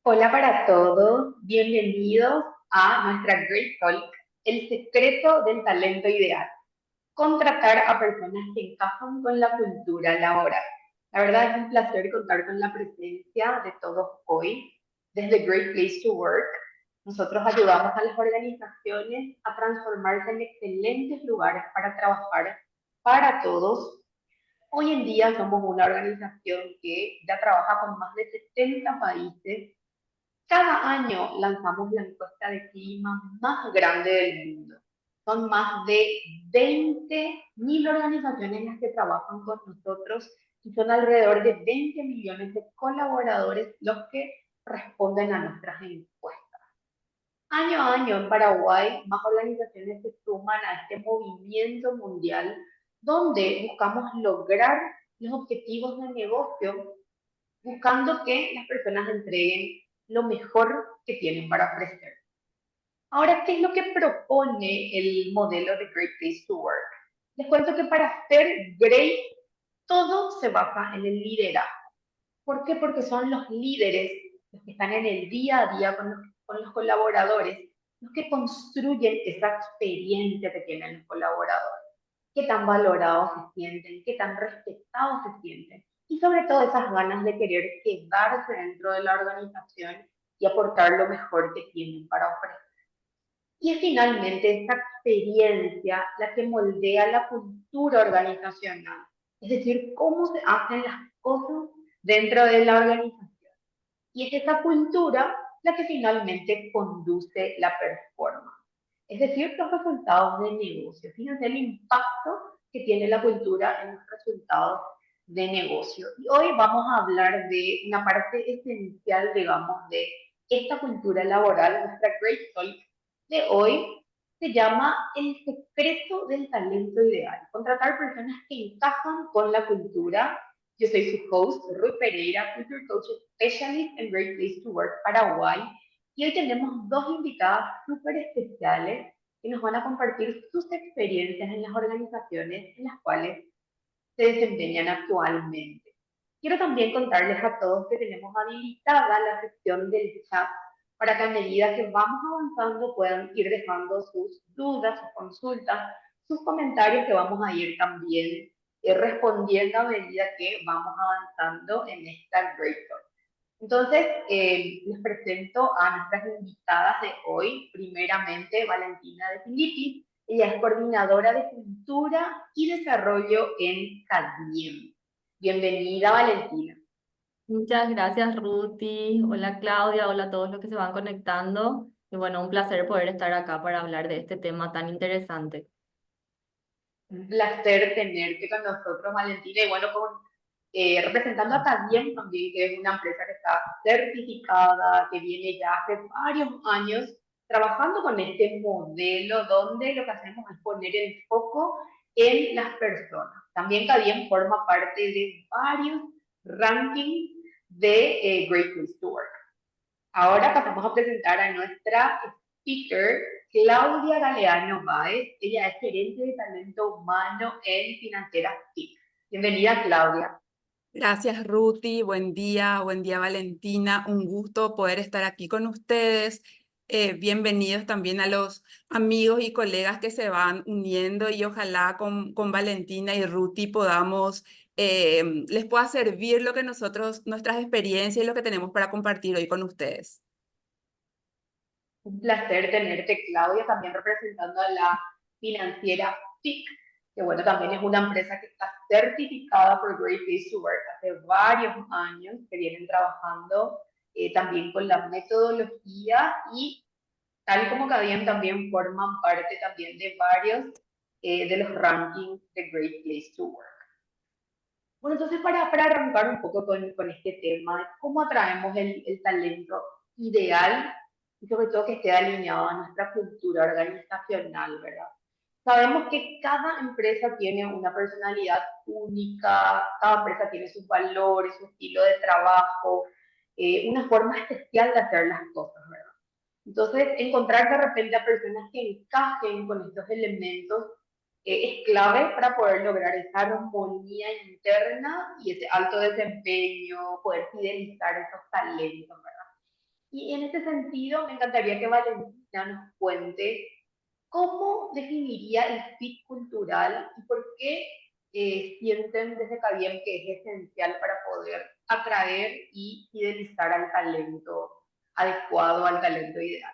Hola para todos, bienvenidos a nuestra Great Talk, el secreto del talento ideal. Contratar a personas que encajan con la cultura laboral. La verdad es un placer contar con la presencia de todos hoy. Desde Great Place to Work, nosotros ayudamos a las organizaciones a transformarse en excelentes lugares para trabajar para todos. Hoy en día somos una organización que ya trabaja con más de 70 países. Cada año lanzamos la encuesta de clima más grande del mundo. Son más de 20.000 organizaciones las que trabajan con nosotros y son alrededor de 20 millones de colaboradores los que responden a nuestras encuestas. Año a año en Paraguay, más organizaciones se suman a este movimiento mundial donde buscamos lograr los objetivos de negocio buscando que las personas entreguen lo mejor que tienen para ofrecer. Ahora, ¿qué es lo que propone el modelo de Great Place to Work? Les cuento que para ser great, todo se basa en el liderazgo. ¿Por qué? Porque son los líderes los que están en el día a día con los colaboradores, los que construyen esa experiencia que tienen los colaboradores, qué tan valorados se sienten, qué tan respetados se sienten y sobre todo esas ganas de querer quedarse dentro de la organización y aportar lo mejor que tienen para ofrecer. Y es finalmente esta experiencia la que moldea la cultura organizacional, es decir, cómo se hacen las cosas dentro de la organización. Y es esa cultura la que finalmente conduce la performance, es decir, los resultados de negocio. Fíjense el impacto que tiene la cultura en los resultados de negocio. Y hoy vamos a hablar de una parte esencial, digamos, de esta cultura laboral, nuestra Great Talk de hoy se llama El secreto del talento ideal. Contratar personas que encajan con la cultura. Yo soy su host, Ruth Pereira, Culture Coach Specialist en Great Place to Work Paraguay. Y hoy tenemos dos invitadas súper especiales que nos van a compartir sus experiencias en las organizaciones en las cuales se desempeñan actualmente. Quiero también contarles a todos que tenemos habilitada la sección del chat para que a medida que vamos avanzando puedan ir dejando sus dudas, sus consultas, sus comentarios que vamos a ir también respondiendo a medida que vamos avanzando en esta Great Talk. Entonces, les presento a nuestras invitadas de hoy. Primeramente, Valentina de Filippi. Ella es coordinadora de cultura y desarrollo en CADIEM. Bienvenida, Valentina. Muchas gracias, Ruti. Hola, Claudia. Hola a todos los que se van conectando. Y bueno, un placer poder estar acá para hablar de este tema tan interesante. Un placer tenerte con nosotros, Valentina. Y bueno, representando a CADIEM también, que es una empresa que está certificada, que viene ya hace varios años trabajando con este modelo donde lo que hacemos es poner el foco en las personas. También CADIEM forma parte de varios rankings de Great Place to Work. Ahora pasamos a presentar a nuestra speaker, Claudia Galeano Báez. Ella es gerente de talento humano en Financiera TIC. Bienvenida, Claudia. Gracias, Ruti. Buen día, Valentina. Un gusto poder estar aquí con ustedes. Bienvenidos también a los amigos y colegas que se van uniendo y ojalá con Valentina y Ruti podamos, les pueda servir lo que nuestras experiencias y lo que tenemos para compartir hoy con ustedes. Un placer tenerte, Claudia, también representando a la Financiera TIC, que bueno, también es una empresa que está certificada por Great Place to Work hace varios años, que vienen trabajando también con la metodología y tal como Cadien también forman parte también de varios de los rankings de Great Place to Work. Bueno, entonces para arrancar un poco con este tema, de cómo atraemos el talento ideal y sobre todo que esté alineado a nuestra cultura organizacional, ¿verdad? Sabemos que cada empresa tiene una personalidad única, cada empresa tiene sus valores, su estilo de trabajo, una forma especial de hacer las cosas, ¿verdad? Entonces, encontrar de repente a personas que encajen con estos elementos es clave para poder lograr esa armonía interna y ese alto desempeño, poder fidelizar esos talentos, ¿verdad? Y en ese sentido, me encantaría que Valentina nos cuente cómo definiría el fit cultural y por qué sienten desde Cabiem que es esencial para poder atraer y fidelizar al talento adecuado, al talento ideal.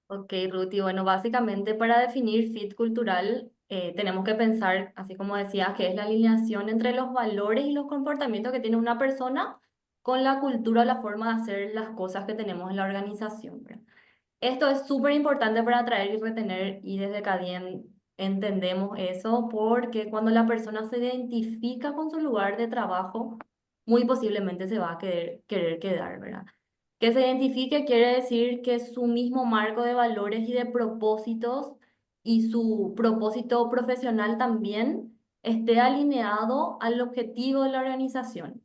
Ok, Ruti, bueno, básicamente para definir fit cultural tenemos que pensar, así como decías, que es la alineación entre los valores y los comportamientos que tiene una persona con la cultura o la forma de hacer las cosas que tenemos en la organización, ¿verdad? Esto es súper importante para atraer y retener, y desde Cadien entendemos eso, porque cuando la persona se identifica con su lugar de trabajo, muy posiblemente se va a querer quedar, ¿verdad? Que se identifique quiere decir que su mismo marco de valores y de propósitos y su propósito profesional también esté alineado al objetivo de la organización.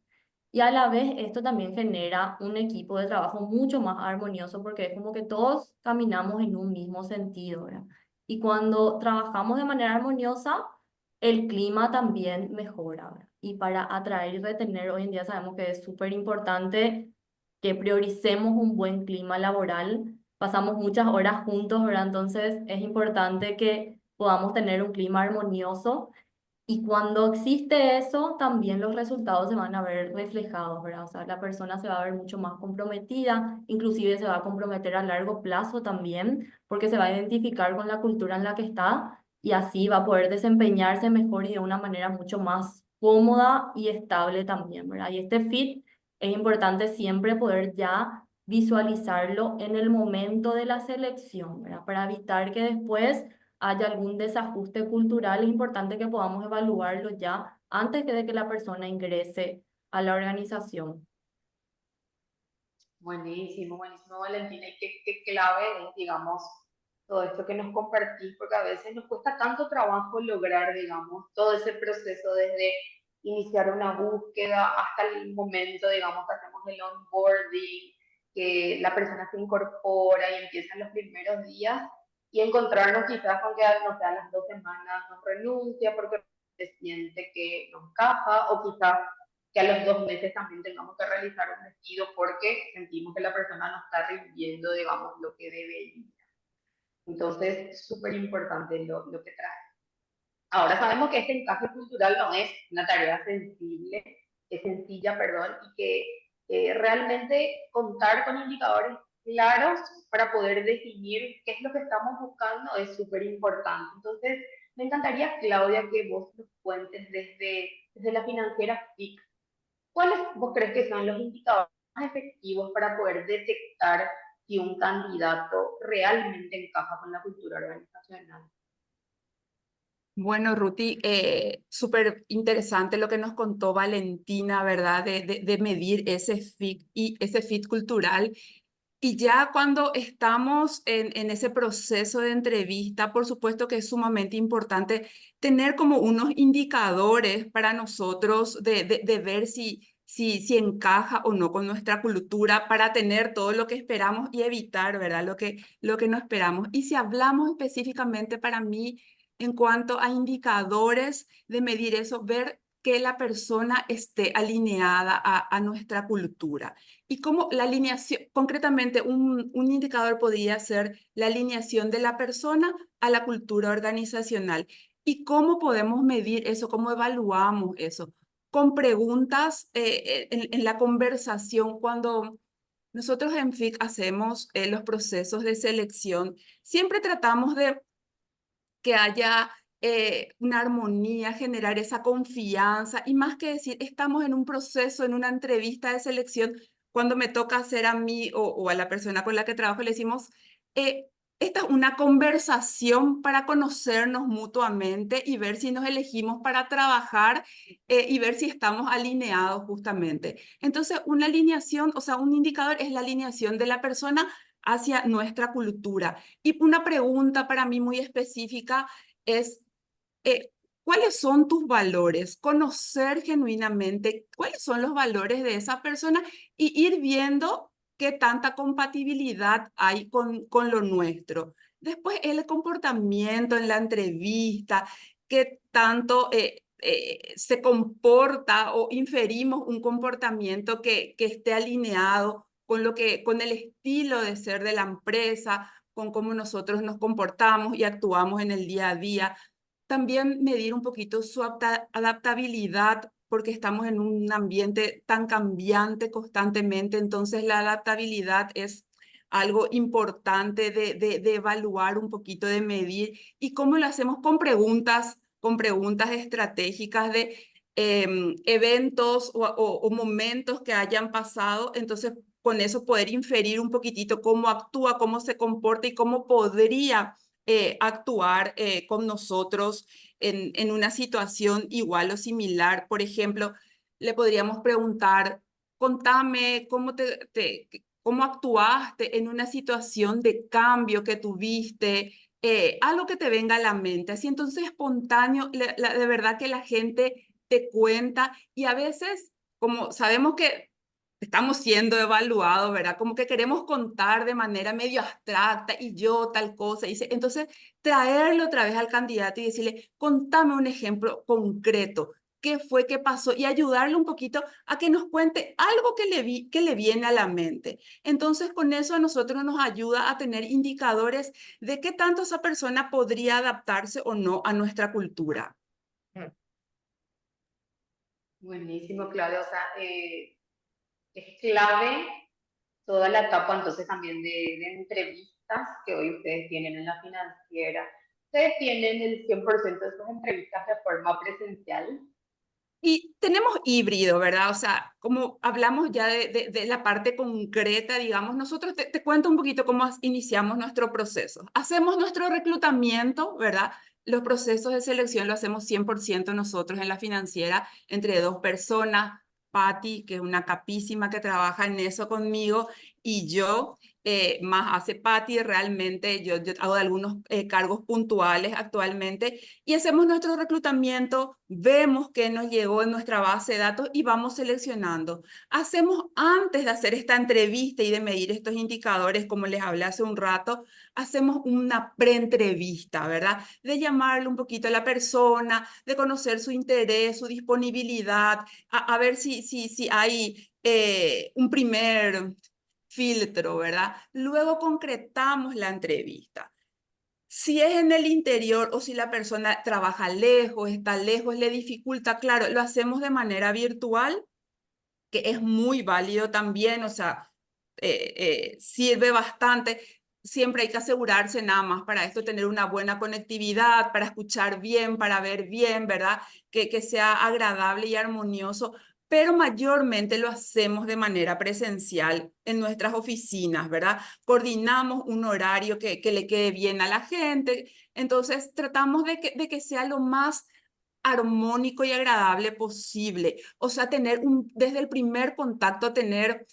Y a la vez esto también genera un equipo de trabajo mucho más armonioso porque es como que todos caminamos en un mismo sentido, ¿verdad? Y cuando trabajamos de manera armoniosa, el clima también mejora, ¿verdad? Y para atraer y retener, hoy en día sabemos que es súper importante que prioricemos un buen clima laboral. Pasamos muchas horas juntos, ¿verdad? Entonces es importante que podamos tener un clima armonioso y cuando existe eso, también los resultados se van a ver reflejados, ¿verdad? O sea, la persona se va a ver mucho más comprometida, inclusive se va a comprometer a largo plazo también, porque se va a identificar con la cultura en la que está y así va a poder desempeñarse mejor y de una manera mucho más cómoda y estable también, ¿verdad? Y este fit es importante siempre poder ya visualizarlo en el momento de la selección, ¿verdad? Para evitar que después haya algún desajuste cultural, es importante que podamos evaluarlo ya antes de que la persona ingrese a la organización. Buenísimo, buenísimo, Valentina. Y qué clave es, digamos, todo esto que nos compartís, porque a veces nos cuesta tanto trabajo lograr, digamos, todo ese proceso desde iniciar una búsqueda hasta el momento, digamos, que hacemos el onboarding, que la persona se incorpora y empiezan los primeros días y encontrarnos quizás con que, no sé, a las 2 semanas nos renuncia porque se siente que no encaja o quizás que a los 2 meses también tengamos que realizar un despido porque sentimos que la persona no está rindiendo, digamos, lo que debería. Entonces, súper importante lo que trae. Ahora sabemos que este encaje cultural no es una tarea sensible, es sencilla, perdón, y que realmente contar con indicadores claros para poder definir qué es lo que estamos buscando es súper importante. Entonces, me encantaría, Claudia, que vos nos cuentes desde la financiera FIC. ¿Cuáles vos crees que son los indicadores más efectivos para poder detectar si un candidato realmente encaja con la cultura organizacional? Bueno, Ruti, súper interesante lo que nos contó Valentina, ¿verdad? De medir ese fit y ese fit cultural. Y ya cuando estamos en ese proceso de entrevista, por supuesto que es sumamente importante tener como unos indicadores para nosotros de ver si encaja o no con nuestra cultura para tener todo lo que esperamos y evitar, ¿verdad? Lo que no esperamos. Y si hablamos específicamente para mí en cuanto a indicadores de medir eso, ver que la persona esté alineada a nuestra cultura. Y como la alineación, concretamente un indicador podría ser la alineación de la persona a la cultura organizacional. ¿Y cómo podemos medir eso? ¿Cómo evaluamos eso? Con preguntas en la conversación cuando nosotros en FIC hacemos los procesos de selección, siempre tratamos de que haya una armonía, generar esa confianza y más que decir, estamos en un proceso, en una entrevista de selección, cuando me toca hacer a mí o a la persona con la que trabajo, le decimos, eh, esta es una conversación para conocernos mutuamente y ver si nos elegimos para trabajar y ver si estamos alineados justamente. Entonces, una alineación, o sea, un indicador es la alineación de la persona hacia nuestra cultura. Y una pregunta para mí muy específica es, eh, ¿cuáles son tus valores? Conocer genuinamente cuáles son los valores de esa persona y ir viendo qué tanta compatibilidad hay con lo nuestro. Después, el comportamiento en la entrevista, qué tanto se comporta o inferimos un comportamiento que esté alineado con el estilo de ser de la empresa, con cómo nosotros nos comportamos y actuamos en el día a día. También medir un poquito su adaptabilidad, porque estamos en un ambiente tan cambiante constantemente, entonces la adaptabilidad es algo importante de evaluar un poquito, de medir, y cómo lo hacemos con preguntas estratégicas de eventos o momentos que hayan pasado, entonces con eso poder inferir un poquitito cómo actúa, cómo se comporta y cómo podría actuar con nosotros en una situación igual o similar. Por ejemplo, le podríamos preguntar, contame cómo actuaste en una situación de cambio que tuviste, algo que te venga a la mente. Así entonces espontáneo, de verdad que la gente te cuenta, y a veces, como sabemos que estamos siendo evaluados, ¿verdad? Como que queremos contar de manera medio abstracta y yo tal cosa. Entonces, traerlo otra vez al candidato y decirle, contame un ejemplo concreto. ¿Qué fue que pasó? Y ayudarle un poquito a que nos cuente algo que le viene a la mente. Entonces, con eso a nosotros nos ayuda a tener indicadores de qué tanto esa persona podría adaptarse o no a nuestra cultura. Buenísimo, Claudia. O sea, es clave toda la etapa entonces también de entrevistas que hoy ustedes tienen en la financiera. Ustedes tienen el 100% de sus entrevistas de forma presencial. Y tenemos híbrido, ¿verdad? O sea, como hablamos ya de la parte concreta, digamos, nosotros te cuento un poquito cómo iniciamos nuestro proceso. Hacemos nuestro reclutamiento, ¿verdad? Los procesos de selección lo hacemos 100% nosotros en la financiera, entre dos personas, Patti, que es una capísima que trabaja en eso conmigo, y yo, más hace Patti, realmente yo hago algunos cargos puntuales actualmente, y hacemos nuestro reclutamiento, vemos qué nos llegó en nuestra base de datos y vamos seleccionando. Hacemos, antes de hacer esta entrevista y de medir estos indicadores, como les hablé hace un rato, hacemos una preentrevista, ¿verdad? De llamarle un poquito a la persona, de conocer su interés, su disponibilidad, a ver si hay un primer filtro, ¿verdad? Luego concretamos la entrevista. Si es en el interior o si la persona trabaja lejos, está lejos, le dificulta, claro, lo hacemos de manera virtual, que es muy válido también, o sea, sirve bastante. Siempre hay que asegurarse nada más para esto, tener una buena conectividad, para escuchar bien, para ver bien, ¿verdad? Que sea agradable y armonioso, pero mayormente lo hacemos de manera presencial en nuestras oficinas, ¿verdad? Coordinamos un horario que le quede bien a la gente, entonces tratamos de que sea lo más armónico y agradable posible. O sea, desde el primer contacto, tener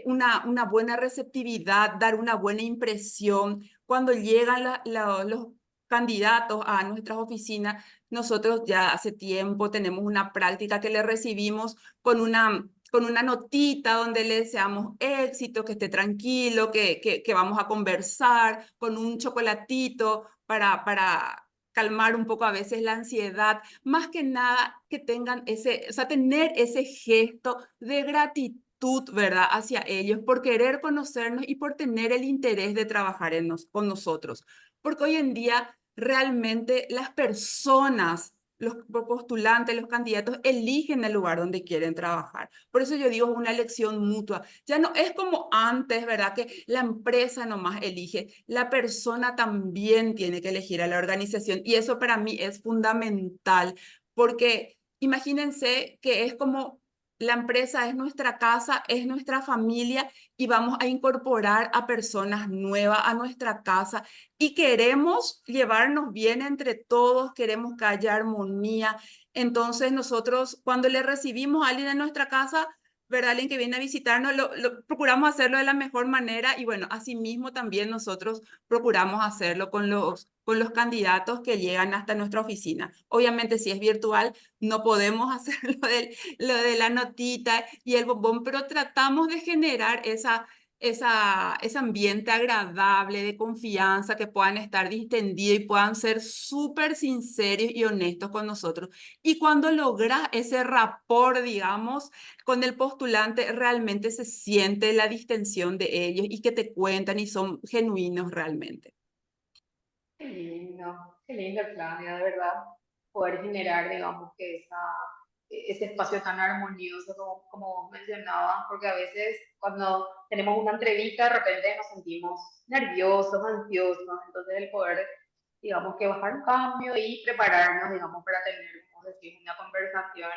una buena receptividad, dar una buena impresión. Cuando llegan los candidatos a nuestras oficinas, nosotros ya hace tiempo tenemos una práctica que le recibimos con una notita donde le deseamos éxito, que esté tranquilo, que vamos a conversar, con un chocolatito para calmar un poco a veces la ansiedad, más que nada que tengan o sea, tener ese gesto de gratitud, ¿verdad? Hacia ellos por querer conocernos y por tener el interés de trabajar con nosotros. Porque hoy en día realmente las personas, los postulantes, los candidatos eligen el lugar donde quieren trabajar. Por eso yo digo, es una elección mutua. Ya no es como antes, ¿verdad? Que la empresa nomás elige, la persona también tiene que elegir a la organización, y eso para mí es fundamental, porque imagínense que es como la empresa es nuestra casa, es nuestra familia, y vamos a incorporar a personas nuevas a nuestra casa y queremos llevarnos bien entre todos, queremos que haya armonía. Entonces nosotros, cuando le recibimos a alguien en nuestra casa, ¿verdad? Alguien que viene a visitarnos, procuramos hacerlo de la mejor manera, y bueno, asimismo también nosotros procuramos hacerlo con los candidatos que llegan hasta nuestra oficina. Obviamente, si es virtual, no podemos hacer lo de la notita y el bombón, pero tratamos de generar ese ambiente agradable de confianza, que puedan estar distendidos y puedan ser súper sinceros y honestos con nosotros. Y cuando logras ese rapport, digamos, con el postulante, realmente se siente la distensión de ellos y que te cuentan y son genuinos realmente. Qué lindo, Claudia, de verdad, poder generar, digamos, que ese espacio tan armonioso como vos mencionabas, porque a veces cuando tenemos una entrevista de repente nos sentimos nerviosos, ansiosos, entonces el poder, digamos, que bajar un cambio y prepararnos, digamos, para tener, como decir, una conversación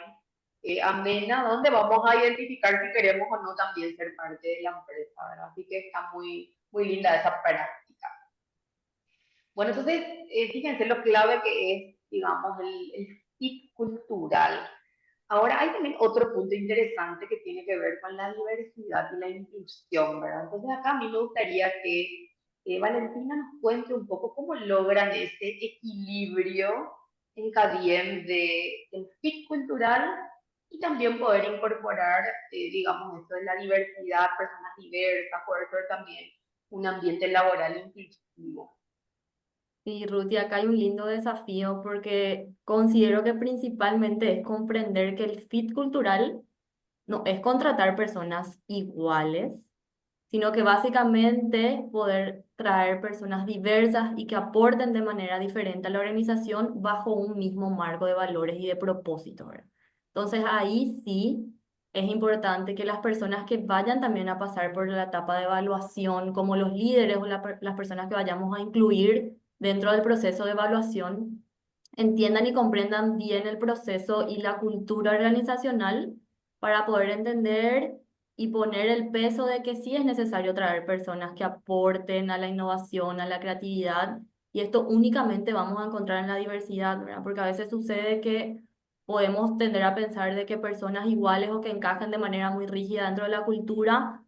amena, donde vamos a identificar si queremos o no también ser parte de la empresa, ¿verdad? Así que está muy, muy linda esa práctica. Bueno, entonces, fíjense lo clave que es, digamos, el fit cultural. Ahora hay también otro punto interesante que tiene que ver con la diversidad y la inclusión, ¿verdad? Entonces acá a mí me gustaría que Valentina nos cuente un poco cómo logran ese equilibrio en Cadiem del fit cultural y también poder incorporar, digamos, esto de la diversidad, personas diversas, poder ser también un ambiente laboral inclusivo. Sí, Ruth, y acá hay un lindo desafío porque considero que principalmente es comprender que el fit cultural no es contratar personas iguales, sino que básicamente poder traer personas diversas y que aporten de manera diferente a la organización bajo un mismo marco de valores y de propósito, ¿verdad? Entonces ahí sí es importante que las personas que vayan también a pasar por la etapa de evaluación, como los líderes o las personas que vayamos a incluir dentro del proceso de evaluación, entiendan y comprendan bien el proceso y la cultura organizacional para poder entender y poner el peso de que sí es necesario traer personas que aporten a la innovación, a la creatividad, y esto únicamente vamos a encontrar en la diversidad, ¿verdad? Porque a veces sucede que podemos tender a pensar de que personas iguales o que encajen de manera muy rígida dentro de la cultura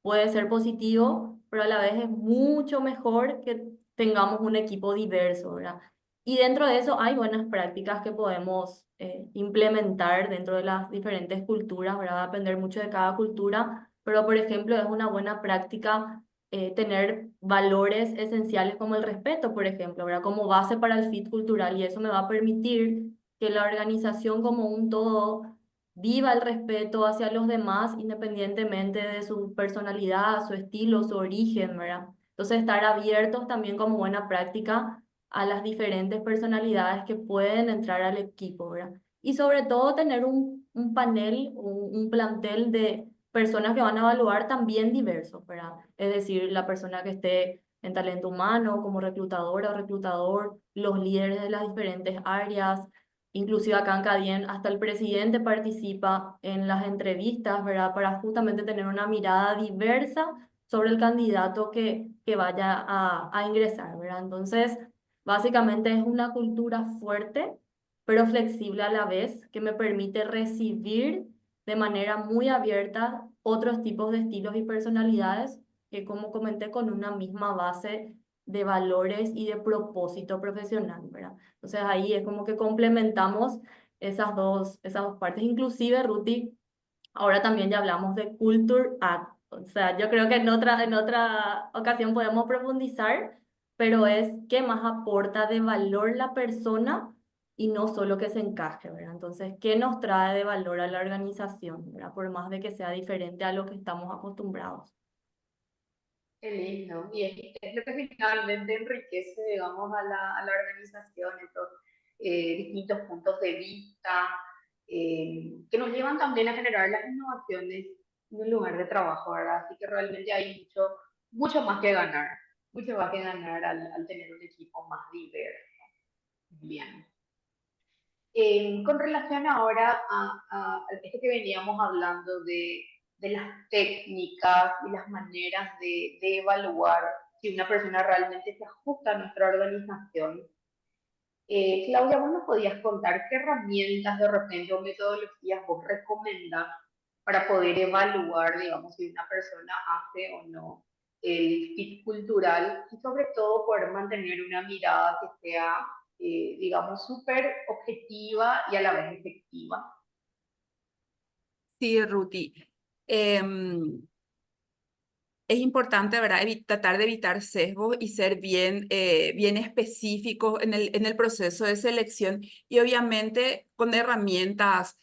puede ser positivo, pero a la vez es mucho mejor que tengamos un equipo diverso, ¿verdad? Y dentro de eso hay buenas prácticas que podemos implementar dentro de las diferentes culturas, ¿verdad? Va a depender mucho de cada cultura, pero por ejemplo es una buena práctica tener valores esenciales como el respeto, por ejemplo, ¿verdad? Como base para el fit cultural, y eso me va a permitir que la organización como un todo viva el respeto hacia los demás independientemente de su personalidad, su estilo, su origen, ¿verdad? Entonces estar abiertos también como buena práctica a las diferentes personalidades que pueden entrar al equipo, ¿verdad? Y sobre todo tener un panel, un plantel de personas que van a evaluar también diversos, ¿verdad? Es decir, la persona que esté en talento humano, como reclutadora o reclutador, los líderes de las diferentes áreas, inclusive acá en Cadien, hasta el presidente participa en las entrevistas, ¿verdad? Para justamente tener una mirada diversa sobre el candidato que vaya a ingresar, ¿verdad? Entonces, básicamente es una cultura fuerte, pero flexible a la vez, que me permite recibir de manera muy abierta otros tipos de estilos y personalidades que, como comenté, con una misma base de valores y de propósito profesional, ¿verdad? Entonces ahí es como que complementamos esas dos partes. Inclusive, Ruti, ahora también ya hablamos de Culture Act. O sea, yo creo que en otra ocasión podemos profundizar, pero es qué más aporta de valor la persona y no solo que se encaje, ¿verdad? Entonces, ¿qué nos trae de valor a la organización, ¿verdad? Por más de que sea diferente a lo que estamos acostumbrados. Qué lindo. Y es lo que finalmente enriquece, digamos, a la organización, estos distintos puntos de vista, que nos llevan también a generar las innovaciones en un lugar de trabajo, ¿verdad? Así que realmente hay mucho más que ganar, mucho más que ganar al tener un equipo más diverso. Bien. Con relación ahora a esto que veníamos hablando de las técnicas y las maneras de evaluar si una persona realmente se ajusta a nuestra organización, Claudia, ¿vos nos podías contar qué herramientas de repente o metodologías vos recomendás para poder evaluar, digamos, si una persona hace o no el fit cultural y sobre todo poder mantener una mirada que sea, digamos, súper objetiva y a la vez efectiva? Sí, Ruti. Em, es importante, ¿verdad? Tratar de evitar sesgos y ser bien específicos en el proceso de selección y obviamente con herramientas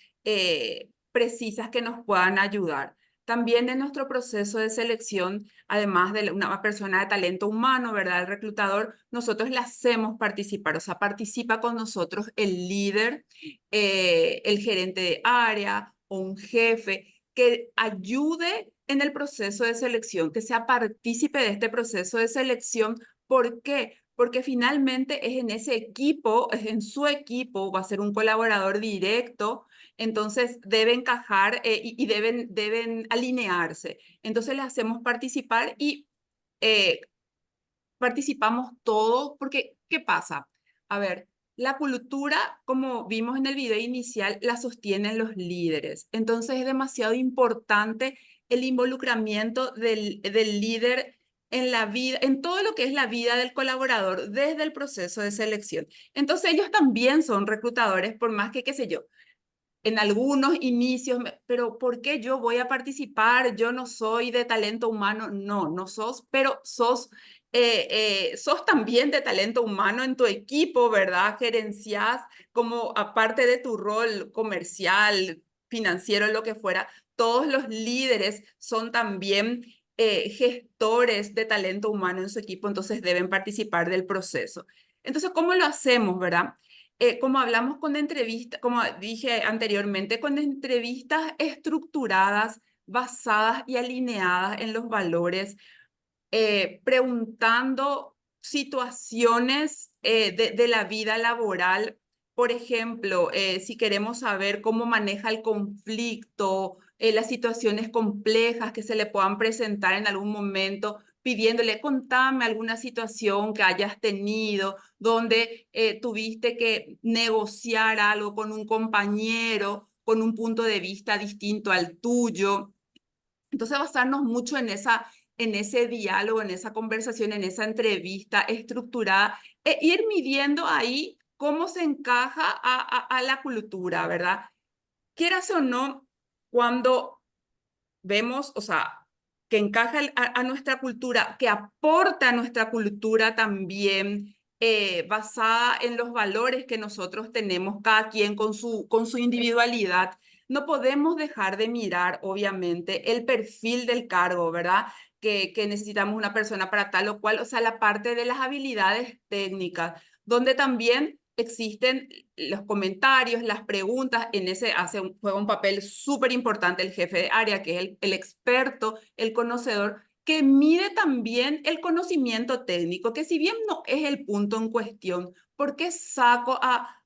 precisas que nos puedan ayudar. También en nuestro proceso de selección, además de una persona de talento humano, ¿verdad? El reclutador, nosotros le hacemos participar, o sea, participa con nosotros el líder, el gerente de área o un jefe que ayude en el proceso de selección, que sea partícipe de este proceso de selección. ¿Por qué? Porque finalmente es en ese equipo, es en su equipo, va a ser un colaborador directo, entonces debe encajar y deben alinearse. Entonces le hacemos participar y eh, participamos todos, porque ¿qué pasa? A ver, la cultura, como vimos en el video inicial, la sostienen los líderes. Entonces es demasiado importante el involucramiento del líder en la vida, en todo lo que es la vida del colaborador desde el proceso de selección. Entonces ellos también son reclutadores, por más que, qué sé yo, en algunos inicios, pero ¿por qué yo voy a participar? Yo no soy de talento humano. No, no sos, pero sos también de talento humano en tu equipo, ¿verdad? Gerenciás como aparte de tu rol comercial, financiero, lo que fuera, todos los líderes son también gestores de talento humano en su equipo, entonces deben participar del proceso. Entonces, ¿cómo lo hacemos, verdad? Como hablamos con entrevistas, como dije anteriormente, con entrevistas estructuradas, basadas y alineadas en los valores, preguntando situaciones de la vida laboral. Por ejemplo, si queremos saber cómo maneja el conflicto, las situaciones complejas que se le puedan presentar en algún momento, pidiéndole, contame alguna situación que hayas tenido donde tuviste que negociar algo con un compañero con un punto de vista distinto al tuyo. Entonces, basarnos mucho en ese diálogo, en esa conversación, en esa entrevista estructurada, e ir midiendo ahí cómo se encaja a la cultura, ¿verdad? Quieras o no, cuando vemos, o sea, que encaja a nuestra cultura, que aporta a nuestra cultura también, basada en los valores que nosotros tenemos, cada quien con su individualidad. No podemos dejar de mirar, obviamente, el perfil del cargo, ¿verdad? Que necesitamos una persona para tal o cual, o sea, la parte de las habilidades técnicas, donde también existen los comentarios, las preguntas, en ese juega un papel súper importante el jefe de área, que es el experto, el conocedor, que mide también el conocimiento técnico, que si bien no es el punto en cuestión, ¿por qué saco a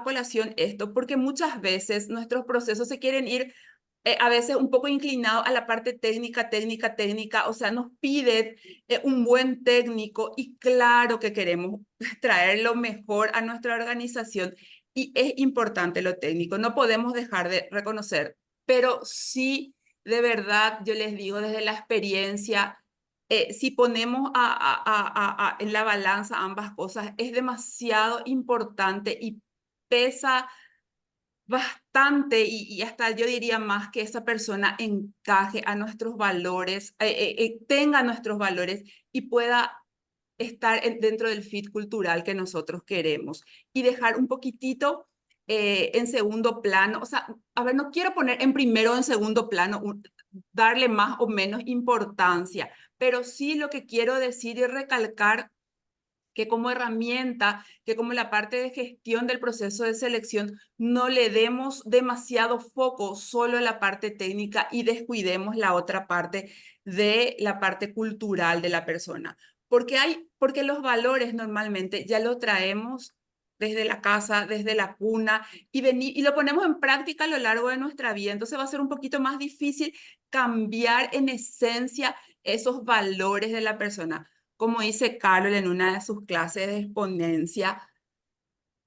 colación esto? Porque muchas veces nuestros procesos se quieren ir a veces un poco inclinado a la parte técnica, o sea, nos pide un buen técnico y claro que queremos traer lo mejor a nuestra organización y es importante lo técnico, no podemos dejar de reconocer, pero sí, de verdad, yo les digo desde la experiencia, si ponemos en la balanza ambas cosas, es demasiado importante y pesa bastante y hasta yo diría más que esa persona encaje a nuestros valores, tenga nuestros valores y pueda estar dentro del fit cultural que nosotros queremos y dejar un poquitito en segundo plano, o sea, a ver, no quiero poner en primero o en segundo plano, darle más o menos importancia, pero sí lo que quiero decir y recalcar que como herramienta, que como la parte de gestión del proceso de selección, no le demos demasiado foco solo a la parte técnica y descuidemos la otra parte de la parte cultural de la persona. Porque los valores normalmente ya lo traemos desde la casa, desde la cuna, y lo ponemos en práctica a lo largo de nuestra vida. Entonces va a ser un poquito más difícil cambiar en esencia esos valores de la persona. Como dice Carol en una de sus clases de exponencia,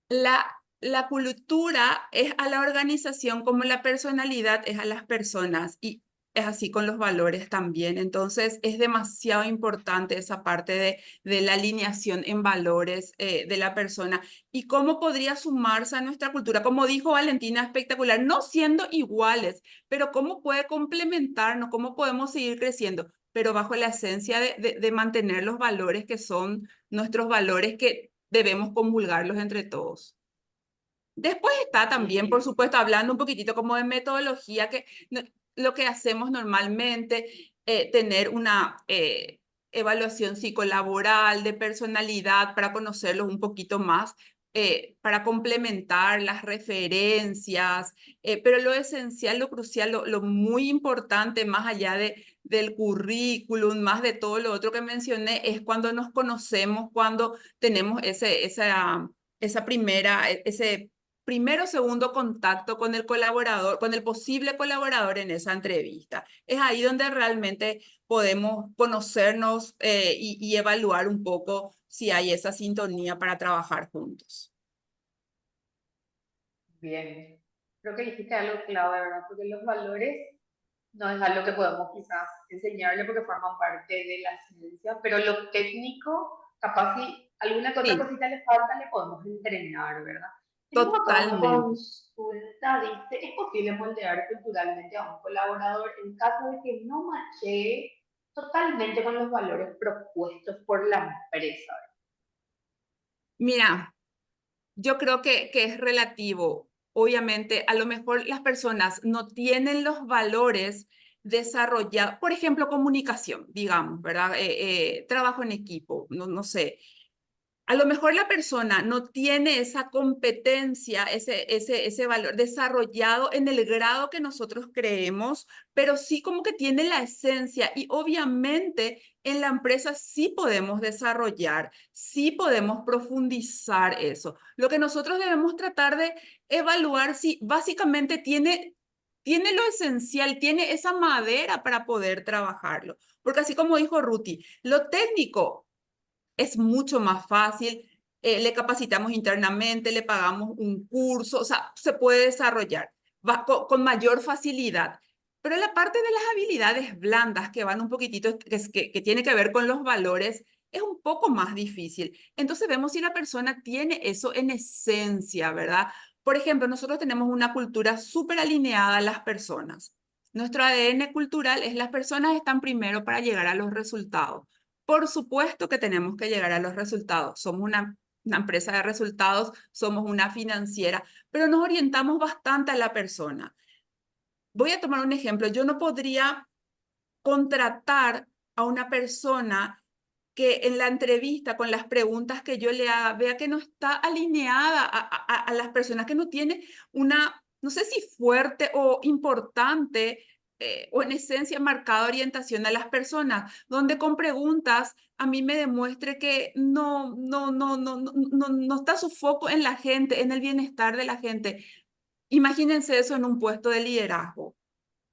la cultura es a la organización como la personalidad es a las personas y es así con los valores también. Entonces es demasiado importante esa parte de la alineación en valores de la persona y cómo podría sumarse a nuestra cultura. Como dijo Valentina, espectacular, no siendo iguales, pero cómo puede complementarnos, cómo podemos seguir creciendo, pero bajo la esencia de mantener los valores que son nuestros valores que debemos comulgarlos entre todos. Después está también, por Bien. supuesto, hablando un poquitito como de metodología, que lo que hacemos normalmente, tener una evaluación psicolaboral de personalidad para conocerlos un poquito más, para complementar las referencias, pero lo esencial, lo crucial, lo muy importante, más allá del currículum, más de todo lo otro que mencioné, es cuando nos conocemos, cuando tenemos esa primera, ese primero o segundo contacto con el colaborador, con el posible colaborador en esa entrevista. Es ahí donde realmente podemos conocernos y evaluar un poco si hay esa sintonía para trabajar juntos. Bien. Creo que dijiste algo clave, ¿verdad? Porque los valores no es algo que podemos quizás enseñarle porque forman parte de la ciencia, pero lo técnico, capaz si alguna que otra Sí, cosita le falta, le podemos entrenar, ¿verdad? Tenemos acá una totalmente. consulta, dice, ¿es posible moldear culturalmente a un colaborador en caso de que no machee totalmente con los valores propuestos por la empresa? Mira, yo creo que es relativo. Obviamente, a lo mejor las personas no tienen los valores desarrollados, por ejemplo, comunicación, digamos, ¿verdad? Trabajo en equipo, no sé. A lo mejor la persona no tiene esa competencia, ese valor desarrollado en el grado que nosotros creemos, pero sí como que tiene la esencia y obviamente en la empresa sí podemos desarrollar, sí podemos profundizar eso. Lo que nosotros debemos tratar de evaluar si básicamente tiene lo esencial, tiene esa madera para poder trabajarlo. Porque así como dijo Ruti, lo técnico es mucho más fácil, le capacitamos internamente, le pagamos un curso, o sea, se puede desarrollar con mayor facilidad. Pero la parte de las habilidades blandas que van un poquitito, que tiene que ver con los valores, es un poco más difícil. Entonces vemos si la persona tiene eso en esencia, ¿verdad? Por ejemplo, nosotros tenemos una cultura súper alineada a las personas. Nuestro ADN cultural es las personas están primero para llegar a los resultados. Por supuesto que tenemos que llegar a los resultados. Somos una empresa de resultados, somos una financiera, pero nos orientamos bastante a la persona. Voy a tomar un ejemplo. Yo no podría contratar a una persona que en la entrevista con las preguntas que yo le haga vea que no está alineada a las personas, que no tiene una, no sé si fuerte o importante o en esencia marcada orientación a las personas, donde con preguntas a mí me demuestre que no está su foco en la gente, en el bienestar de la gente. Imagínense eso en un puesto de liderazgo.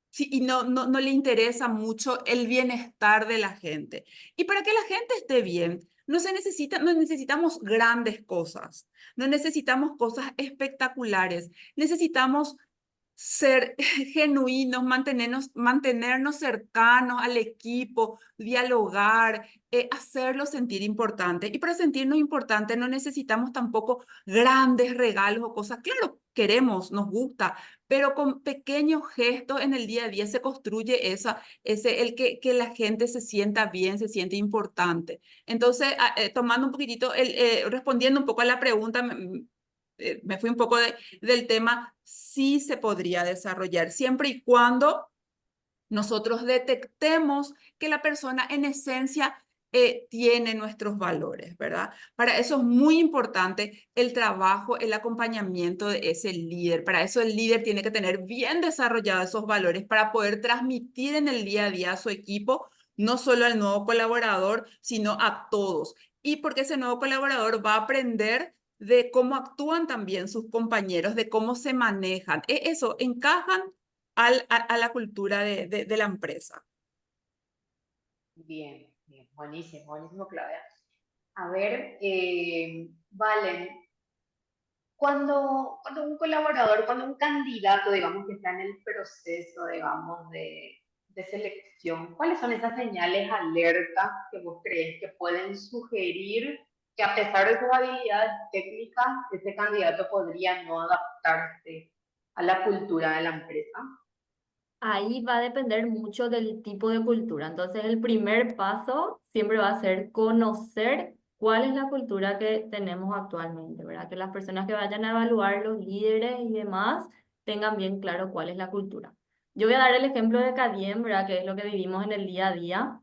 Sí, y no le interesa mucho el bienestar de la gente. Y para que la gente esté bien, no necesitamos grandes cosas, no necesitamos cosas espectaculares, necesitamos ser genuinos, mantenernos cercanos al equipo, dialogar, hacerlo sentir importante. Y para sentirnos importantes no necesitamos tampoco grandes regalos o cosas. Claro, queremos, nos gusta, pero con pequeños gestos en el día a día se construye el que la gente se sienta bien, se siente importante. Entonces, tomando un poquitito, respondiendo un poco a la pregunta, me fui un poco del tema, sí se podría desarrollar, siempre y cuando nosotros detectemos que la persona en esencia tiene nuestros valores, ¿verdad? Para eso es muy importante el trabajo, el acompañamiento de ese líder. Para eso el líder tiene que tener bien desarrollados esos valores para poder transmitir en el día a día a su equipo, no solo al nuevo colaborador, sino a todos. Y porque ese nuevo colaborador va a aprender de cómo actúan también sus compañeros, de cómo se manejan. Eso, encajan a la cultura de la empresa. Bien, bien, buenísimo, buenísimo, Claudia. A ver, Valen, cuando un colaborador, cuando un candidato, digamos, que está en el proceso, digamos, de selección, ¿cuáles son esas señales alertas que vos crees que pueden sugerir que a pesar de sus habilidades técnicas, ese candidato podría no adaptarse a la cultura de la empresa? Ahí va a depender mucho del tipo de cultura. Entonces, el primer paso siempre va a ser conocer cuál es la cultura que tenemos actualmente, ¿verdad? Que las personas que vayan a evaluar, los líderes y demás, tengan bien claro cuál es la cultura. Yo voy a dar el ejemplo de Cadiem, ¿verdad? Que es lo que vivimos en el día a día.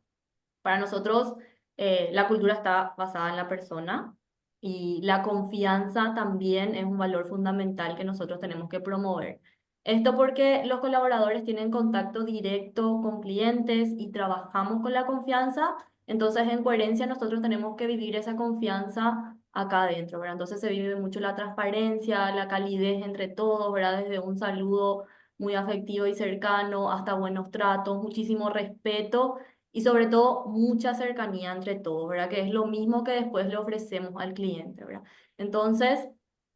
Para nosotros, la cultura está basada en la persona y la confianza también es un valor fundamental que nosotros tenemos que promover. Esto porque los colaboradores tienen contacto directo con clientes y trabajamos con la confianza, entonces en coherencia nosotros tenemos que vivir esa confianza acá adentro, ¿verdad? Entonces se vive mucho la transparencia, la calidez entre todos, ¿verdad? Desde un saludo muy afectivo y cercano hasta buenos tratos, muchísimo respeto y sobre todo mucha cercanía entre todos, ¿verdad? Que es lo mismo que después le ofrecemos al cliente, ¿verdad? Entonces,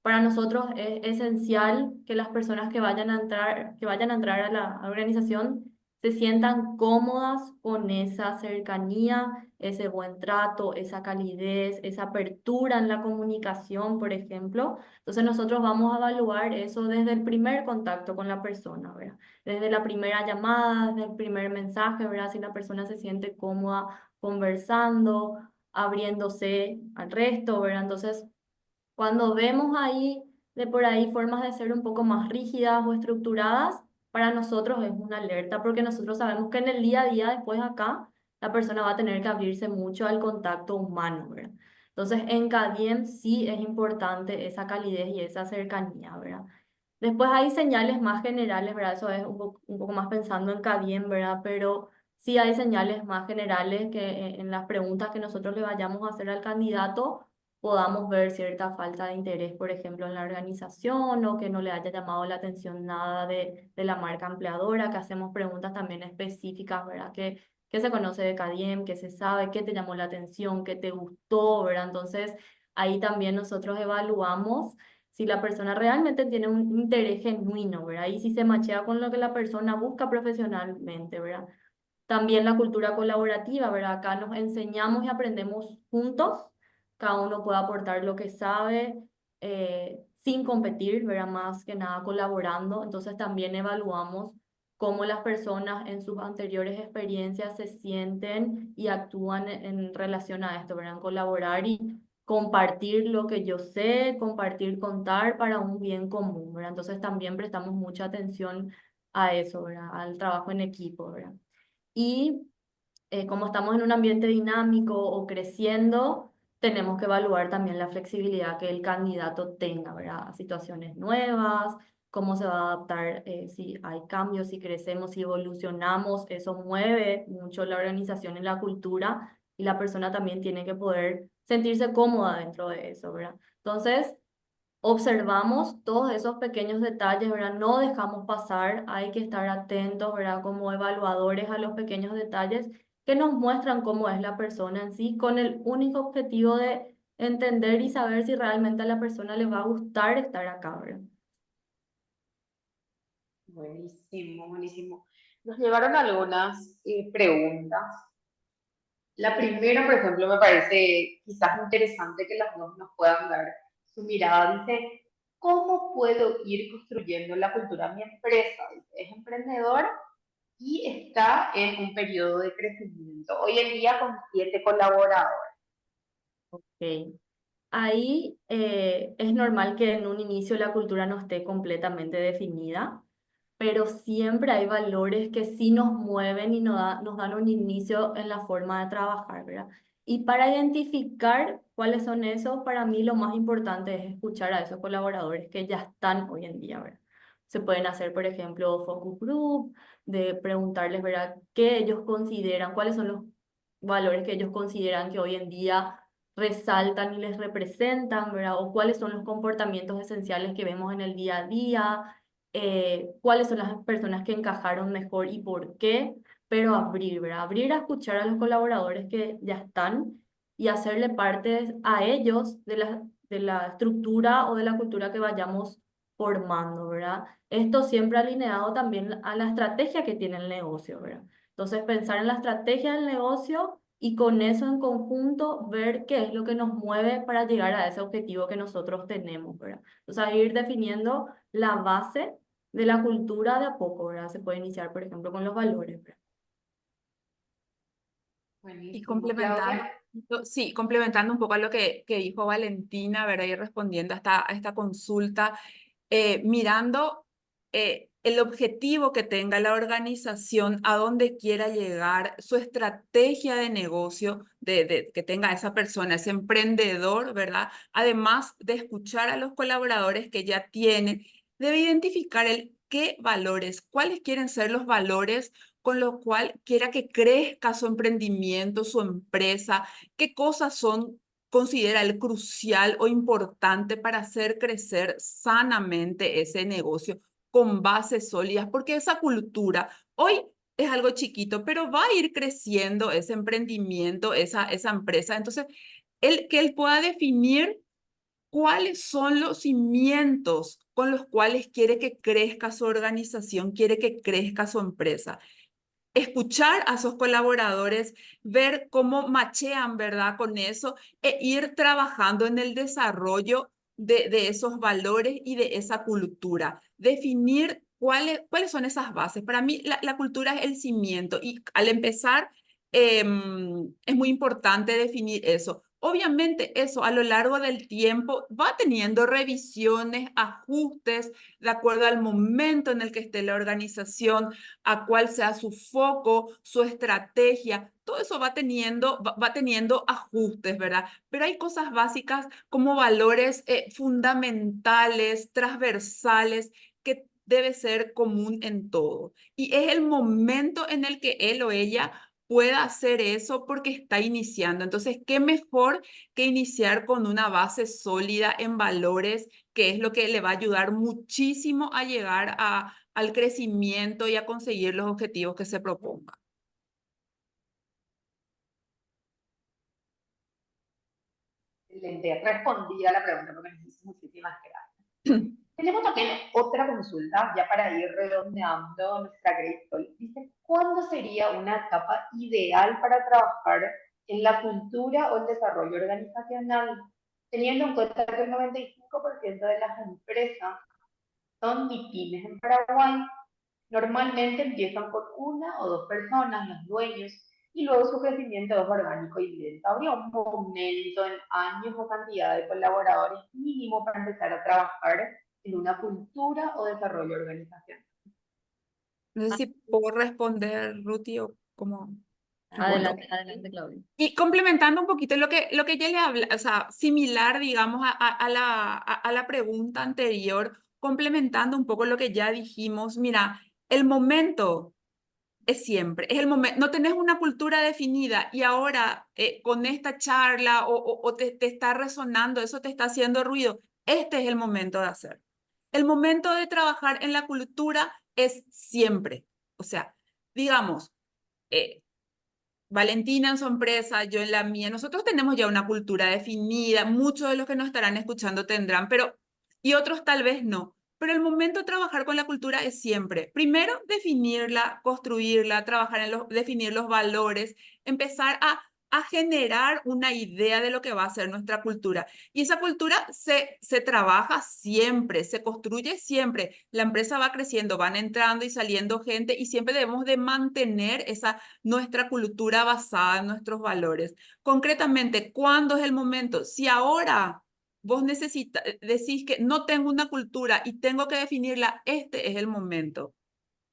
para nosotros es esencial que las personas que vayan a entrar a la organización se sientan cómodas con esa cercanía, ese buen trato, esa calidez, esa apertura en la comunicación, por ejemplo. Entonces nosotros vamos a evaluar eso desde el primer contacto con la persona, ¿verdad? Desde la primera llamada, desde el primer mensaje, ¿verdad? Si la persona se siente cómoda conversando, abriéndose al resto, ¿verdad? Entonces, cuando vemos ahí, de por ahí, formas de ser un poco más rígidas o estructuradas, para nosotros es una alerta, porque nosotros sabemos que en el día a día, después acá, la persona va a tener que abrirse mucho al contacto humano, ¿verdad? Entonces, en Cadiem sí es importante esa calidez y esa cercanía, ¿verdad? Después hay señales más generales, ¿verdad? Eso es un poco más pensando en Cadiem, ¿verdad? Pero sí hay señales más generales que en las preguntas que nosotros le vayamos a hacer al candidato podamos ver cierta falta de interés, por ejemplo, en la organización o que no le haya llamado la atención nada de la marca empleadora, que hacemos preguntas también específicas, ¿verdad? ¿Qué se conoce de Cadiem? ¿Qué se sabe? ¿Qué te llamó la atención? ¿Qué te gustó? ¿Verdad? Entonces, ahí también nosotros evaluamos si la persona realmente tiene un interés genuino, ¿verdad? Y si se machea con lo que la persona busca profesionalmente, ¿verdad? También la cultura colaborativa, ¿verdad? Acá nos enseñamos y aprendemos juntos, cada uno puede aportar lo que sabe, sin competir, ¿verdad? Más que nada colaborando. Entonces también evaluamos cómo las personas en sus anteriores experiencias se sienten y actúan en relación a esto, ¿verdad? Colaborar y compartir lo que yo sé, compartir, contar para un bien común, ¿verdad? Entonces también prestamos mucha atención a eso, ¿verdad? Al trabajo en equipo, ¿verdad? Y como estamos en un ambiente dinámico o creciendo, tenemos que evaluar también la flexibilidad que el candidato tenga, ¿verdad? A situaciones nuevas, cómo se va a adaptar, si hay cambios, si crecemos, si evolucionamos, eso mueve mucho la organización y la cultura y la persona también tiene que poder sentirse cómoda dentro de eso, ¿verdad? Entonces, observamos todos esos pequeños detalles, ¿verdad? No dejamos pasar, hay que estar atentos, ¿verdad? Como evaluadores a los pequeños detalles que nos muestran cómo es la persona en sí, con el único objetivo de entender y saber si realmente a la persona le va a gustar estar acá, ¿verdad? Buenísimo, buenísimo. Nos llegaron algunas preguntas. La primera, por ejemplo, me parece quizás interesante que las dos nos puedan dar su mirada. Dice, ¿cómo puedo ir construyendo la cultura de mi empresa? Dice, es emprendedor y está en un periodo de crecimiento. Hoy en día con 7 colaboradores. Ok. Ahí es normal que en un inicio la cultura no esté completamente definida, pero siempre hay valores que sí nos mueven y nos dan un inicio en la forma de trabajar, ¿verdad? Y para identificar cuáles son esos, para mí lo más importante es escuchar a esos colaboradores que ya están hoy en día, ¿verdad? Se pueden hacer, por ejemplo, focus group, de preguntarles, ¿verdad?, qué ellos consideran, cuáles son los valores que ellos consideran que hoy en día resaltan y les representan, ¿verdad? O cuáles son los comportamientos esenciales que vemos en el día a día, cuáles son las personas que encajaron mejor y por qué, pero abrir, ¿verdad? Abrir a escuchar a los colaboradores que ya están y hacerle parte a ellos de la estructura o de la cultura que vayamos formando, ¿verdad? Esto siempre alineado también a la estrategia que tiene el negocio, ¿verdad? Entonces, pensar en la estrategia del negocio y con eso en conjunto ver qué es lo que nos mueve para llegar a ese objetivo que nosotros tenemos, ¿verdad? O sea, ir definiendo la base de la cultura de a poco, ¿verdad? Se puede iniciar, por ejemplo, con los valores, ¿verdad? Y Buenísimo, complementando, Claudia. sí, complementando un poco a lo que dijo Valentina, ¿verdad? Y respondiendo a esta consulta, mirando el objetivo que tenga la organización, a dónde quiera llegar, su estrategia de negocio que tenga esa persona, ese emprendedor, ¿verdad? Además de escuchar a los colaboradores que ya tienen, debe identificar el qué valores, cuáles quieren ser los valores con lo cual quiera que crezca su emprendimiento, su empresa, qué cosas son, considera él crucial o importante para hacer crecer sanamente ese negocio con bases sólidas, porque esa cultura hoy es algo chiquito, pero va a ir creciendo ese emprendimiento, esa empresa. Entonces, que él pueda definir cuáles son los cimientos con los cuales quiere que crezca su organización, quiere que crezca su empresa, escuchar a sus colaboradores, ver cómo machean, ¿verdad? Con eso e ir trabajando en el desarrollo de esos valores y de esa cultura. Definir cuáles son esas bases. Para mí, la cultura es el cimiento y al empezar es muy importante definir eso. Obviamente eso a lo largo del tiempo va teniendo revisiones, ajustes, de acuerdo al momento en el que esté la organización, a cuál sea su foco, su estrategia. Todo eso va teniendo ajustes, ¿verdad? Pero hay cosas básicas como valores fundamentales, transversales, que debe ser común en todo. Y es el momento en el que él o ella pueda hacer eso porque está iniciando. Entonces, ¿qué mejor que iniciar con una base sólida en valores, que es lo que le va a ayudar muchísimo a llegar al crecimiento y a conseguir los objetivos que se proponga? Excelente, respondí a la pregunta porque nos hizo muchísimas gracias. Tenemos también otra consulta, ya para ir redondeando nuestra Great Talk. Dice, ¿cuándo sería una etapa ideal para trabajar en la cultura o el desarrollo organizacional? Teniendo en cuenta que el 95% de las empresas son MIPYMES en Paraguay. Normalmente empiezan con una o dos personas, los dueños, y luego su crecimiento es orgánico y lento. ¿Habría un momento en años o cantidad de colaboradores mínimo para empezar a trabajar en una cultura o desarrollo organizacional? No sé si puedo responder, Ruti, o como gusto. Adelante, adelante, Claudia. Y complementando un poquito lo que ya le habla, o sea, similar, digamos, a la pregunta anterior, complementando un poco lo que ya dijimos, mira, el momento es siempre, es el momento, no tenés una cultura definida y ahora con esta charla o te está resonando, eso te está haciendo ruido, este es el momento de hacer. El momento de trabajar en la cultura es siempre, o sea, digamos, eh, Valentina en su empresa, yo en la mía, nosotros tenemos ya una cultura definida, muchos de los que nos estarán escuchando tendrán, pero y otros tal vez no. Pero el momento de trabajar con la cultura es siempre, primero, definirla, construirla, trabajar definir los valores, empezar a generar una idea de lo que va a ser nuestra cultura. Y esa cultura se trabaja siempre, se construye siempre. La empresa va creciendo, van entrando y saliendo gente y siempre debemos de mantener nuestra cultura basada en nuestros valores. Concretamente, ¿cuándo es el momento? Si ahora vos decís que no tengo una cultura y tengo que definirla, este es el momento.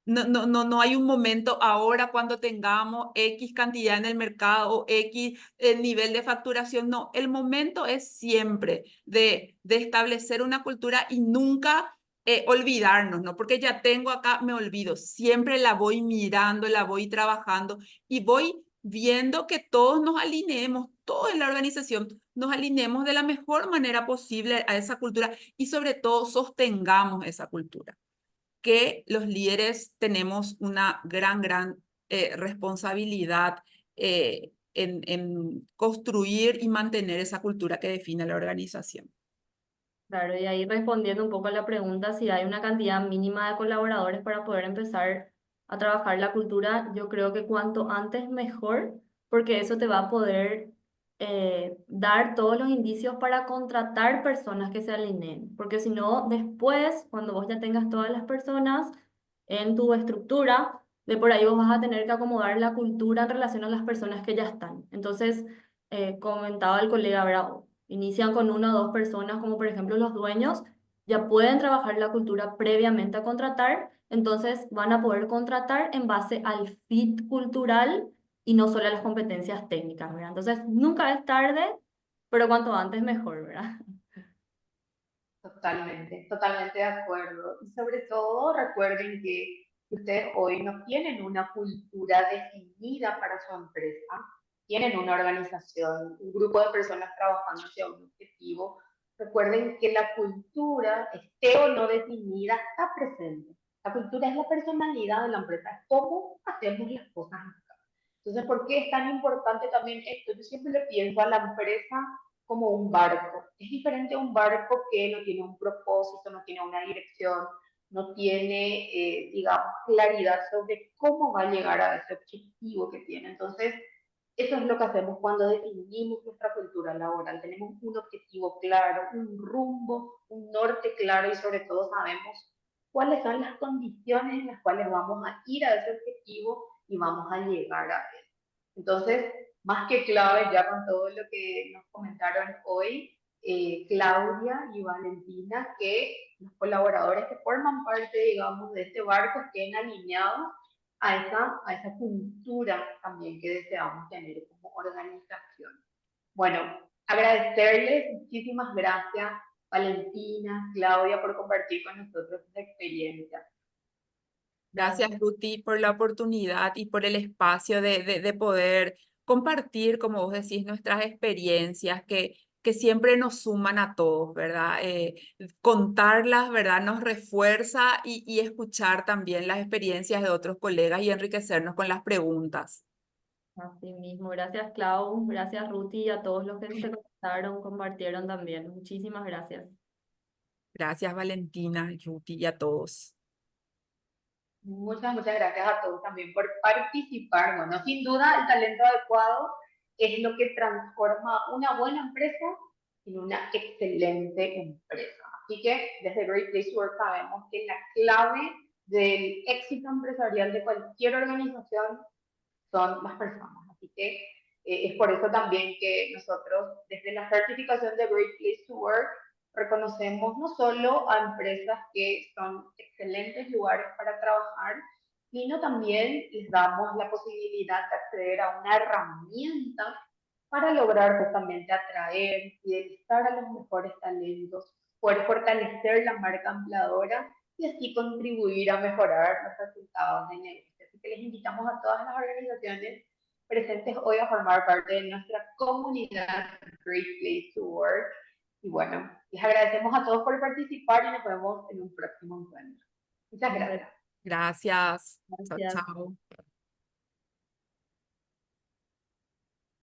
No hay un momento ahora cuando tengamos X cantidad en el mercado o X nivel de facturación. No, el momento es siempre de establecer una cultura y nunca olvidarnos, ¿no? Porque ya tengo acá, me olvido. Siempre la voy mirando, la voy trabajando y voy viendo que todos nos alineemos, todos en la organización nos alineemos de la mejor manera posible a esa cultura y sobre todo sostengamos esa cultura, que los líderes tenemos una gran responsabilidad en construir y mantener esa cultura que define la organización. Claro, y ahí respondiendo un poco a la pregunta si hay una cantidad mínima de colaboradores para poder empezar a trabajar la cultura, yo creo que cuanto antes mejor, porque eso te va a poder dar todos los indicios para contratar personas que se alineen, porque si no, después, cuando vos ya tengas todas las personas en tu estructura, de por ahí vos vas a tener que acomodar la cultura en relación a las personas que ya están. Entonces, comentaba el colega, ¿verdad? Inician con una o dos personas, como por ejemplo los dueños, ya pueden trabajar la cultura previamente a contratar, entonces van a poder contratar en base al fit cultural y no solo a las competencias técnicas, ¿verdad? Entonces, nunca es tarde, pero cuanto antes mejor, ¿verdad? Totalmente, totalmente de acuerdo. Y sobre todo recuerden que ustedes hoy no tienen una cultura definida para su empresa, tienen una organización, un grupo de personas trabajando hacia un objetivo. Recuerden que la cultura, esté o no definida, está presente. La cultura es la personalidad de la empresa, es cómo hacemos las cosas acá. Entonces, ¿por qué es tan importante también esto? Yo siempre le pienso a la empresa como un barco. Es diferente a un barco que no tiene un propósito, no tiene una dirección, no tiene, digamos, claridad sobre cómo va a llegar a ese objetivo que tiene. Entonces, eso es lo que hacemos cuando definimos nuestra cultura laboral. Tenemos un objetivo claro, un rumbo, un norte claro y sobre todo sabemos cuáles son las condiciones en las cuales vamos a ir a ese objetivo y vamos a llegar a él. Entonces, más que clave, ya con todo lo que nos comentaron hoy, Claudia y Valentina, que los colaboradores que forman parte, digamos, de este barco estén alineados a esa cultura también que deseamos tener como organización. Bueno, agradecerles, muchísimas gracias, Valentina, Claudia, por compartir con nosotros esta experiencia. Gracias, Ruti, por la oportunidad y por el espacio de poder compartir, como vos decís, nuestras experiencias que siempre nos suman a todos, ¿verdad? Contarlas, ¿verdad? Nos refuerza y escuchar también las experiencias de otros colegas y enriquecernos con las preguntas. Así mismo, gracias Clau, gracias Ruti y a todos los que se conectaron, compartieron también. Muchísimas gracias. Gracias, Valentina, Ruti y a todos. Muchas gracias a todos también por participar. Bueno, sin duda el talento adecuado es lo que transforma una buena empresa en una excelente empresa. Así que desde Great Place to Work sabemos que la clave del éxito empresarial de cualquier organización son las personas. Así que es por eso también que nosotros desde la certificación de Great Place to Work reconocemos no solo a empresas que son excelentes lugares para trabajar, sino también les damos la posibilidad de acceder a una herramienta para lograr justamente atraer, fidelizar a los mejores talentos, poder fortalecer la marca empleadora y así contribuir a mejorar los resultados de negocio. Así que les invitamos a todas las organizaciones presentes hoy a formar parte de nuestra comunidad Great Place to Work. Y bueno, les agradecemos a todos por participar y nos vemos en un próximo encuentro. Muchas gracias. Gracias. Chao, Gracias. chao.